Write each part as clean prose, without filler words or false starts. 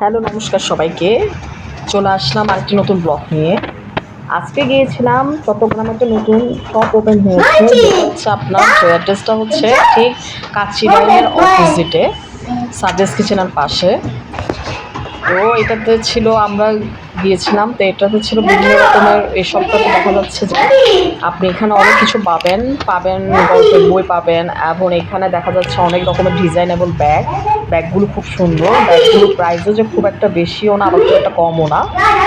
Hello, নমস্কার সবাইকে। চলে আসলাম আরেকটি নতুন ব্লগ নিয়ে। আজকে গিয়েছিলাম চট্টগ্রামে, একটা নতুন শপ ওপেন হয়েছে, যেটা হচ্ছে আপনার অ্যাড্রেসটা হচ্ছে ঠিক কাচিরাইনের অপোজিটে, সাজেস কিচেনের পাশে। তো এটাতে ছিল, আমরা গিয়েছিলাম, তো এটাতে ছিল বিভিন্ন রকমের। এই সপ্তাহে দেখা যাচ্ছে যে আপনি এখানে অনেক কিছু পাবেন, গল্পের বই পাবেন, এবং এখানে দেখা যাচ্ছে অনেক রকমের ডিজাইনেবল ব্যাগগুলো খুব সুন্দর। ব্যাগগুলোর প্রাইসও যে খুব একটা বেশিও না, আবার খুব একটা কমও না।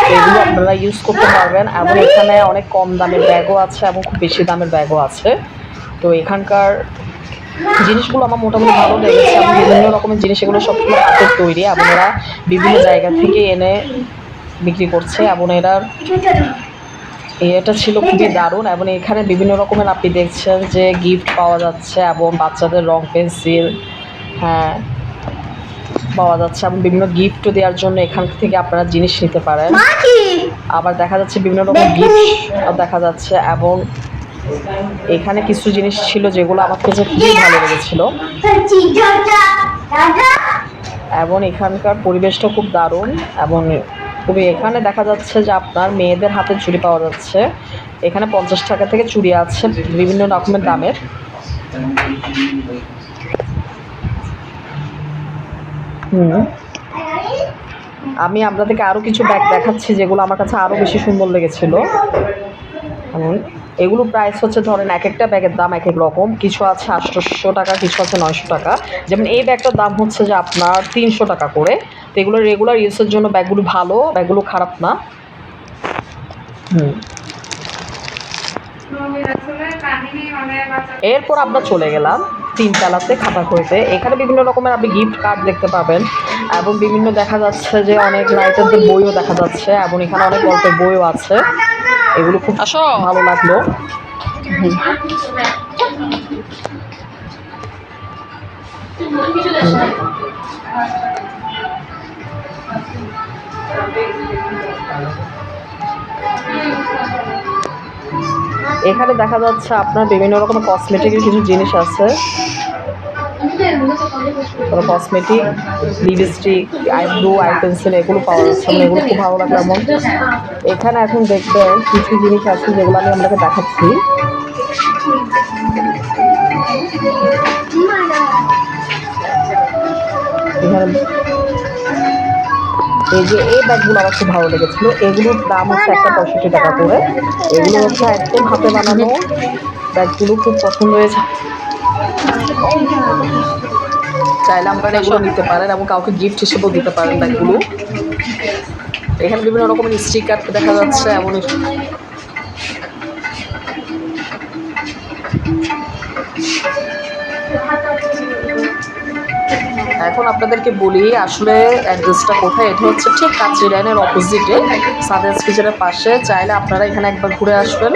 তো এগুলো আপনারা ইউজ করতে পারবেন, এবং এখানে অনেক কম দামের ব্যাগও আছে এবং খুব বেশি দামের ব্যাগও আছে। তো এখানকার জিনিসগুলো আমার মোটামুটি ভালো লেগেছে, এবং বিভিন্ন রকমের জিনিস, এগুলো সবগুলো হাতের তৈরি, এবং এরা বিভিন্ন জায়গা থেকে এনে বিক্রি করছে, এবং এটা ছিল খুবই দারুণ। এবং এখানে বিভিন্ন রকমের আপনি দেখছেন যে গিফট পাওয়া যাচ্ছে, এবং বাচ্চাদের রং পেন্সিল, হ্যাঁ, পাওয়া যাচ্ছে, এবং বিভিন্ন গিফটও দেওয়ার জন্য এখান থেকে আপনারা জিনিস নিতে পারেন। আবার দেখা যাচ্ছে বিভিন্ন রকম গিফট দেখা যাচ্ছে, এবং এখানে কিছু জিনিস ছিল যেগুলো আমার কাছে খুবই ভালো লেগেছিল, এবং এখানকার পরিবেশটা খুব দারুণ। এবং খুবই, এখানে দেখা যাচ্ছে যে আপনার মেয়েদের হাতে চুড়ি পাওয়া যাচ্ছে। এখানে 50 টাকা থেকে চুড়ি আছে বিভিন্ন রকমের দামের। আমি আপনাদেরকে আরও কিছু ব্যাগ দেখাচ্ছি যেগুলো আমার কাছে আরও বেশি সুন্দর লেগেছিল। এগুলো প্রাইস হচ্ছে, ধরেন এক একটা ব্যাগের দাম এক এক রকম। কিছু আছে 800 টাকা, কিছু আছে 900 টাকা। যেমন এই ব্যাগটার দাম হচ্ছে যে আপনার 300 টাকা করে। তো এগুলো রেগুলার ইউজের জন্য ব্যাগগুলো ভালো, ব্যাগগুলো খারাপ না। এরপর আমরা চলে গেলাম তিনতলাতে খাতাখড়িতে। এখানে বিভিন্ন রকমের আপনি গিফট কার্ড দেখতে পাবেন, এবং বিভিন্ন দেখা যাচ্ছে যে অনেক রাইটারদের বইও দেখা যাচ্ছে, এবং এখানে অনেক গল্পের বইও আছে। এগুলো খুব ভালো লাগলো। এখানে দেখা যাচ্ছে আপনার বিভিন্ন রকমের কসমেটিকের কিছু জিনিস আছে, cosmetic, lipstick, eyebrow, I pencil, এগুলো পাওয়া যাচ্ছে। মানে এগুলো খুব ভালো লাগলো। এমন এখানে এখন দেখবেন কিছু জিনিস আছে যেগুলো আমি আপনাকে দেখাচ্ছি। এখানে এই যে এই ব্যাগগুলো আমার খুব ভালো লেগেছিল। এগুলোর দাম হচ্ছে একটা 65 টাকা করে। এগুলো হচ্ছে একদম হাতে বানানো ব্যাগগুলো, খুব পছন্দ হয়েছে। চাইলে আপনারা এগুলো নিতে পারেন, এবং কাউকে গিফট হিসেবেও দিতে পারেন ব্যাগগুলো। এখানে বিভিন্ন রকমের স্টিকার দেখা যাচ্ছে, এমন এখন আপনাদেরকে বলি আসলে অ্যাড্রেসটা কোথায়। এটা হচ্ছে ঠিক কাচিরাইনের অপোজিটে, সাজেস কিচেনের পাশে। চাইলে আপনারা এখানে একবার ঘুরে আসবেন,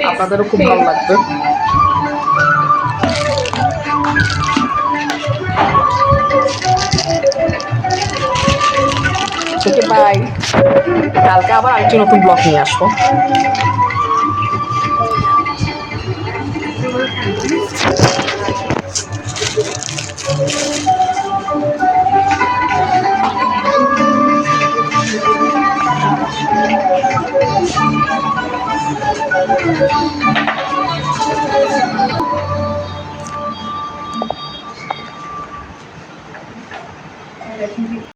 আপনাদেরও খুব ভালো লাগবে। ওকে, বাই। কালকে আবার আরেকটি নতুন ব্লগ নিয়ে আসবো।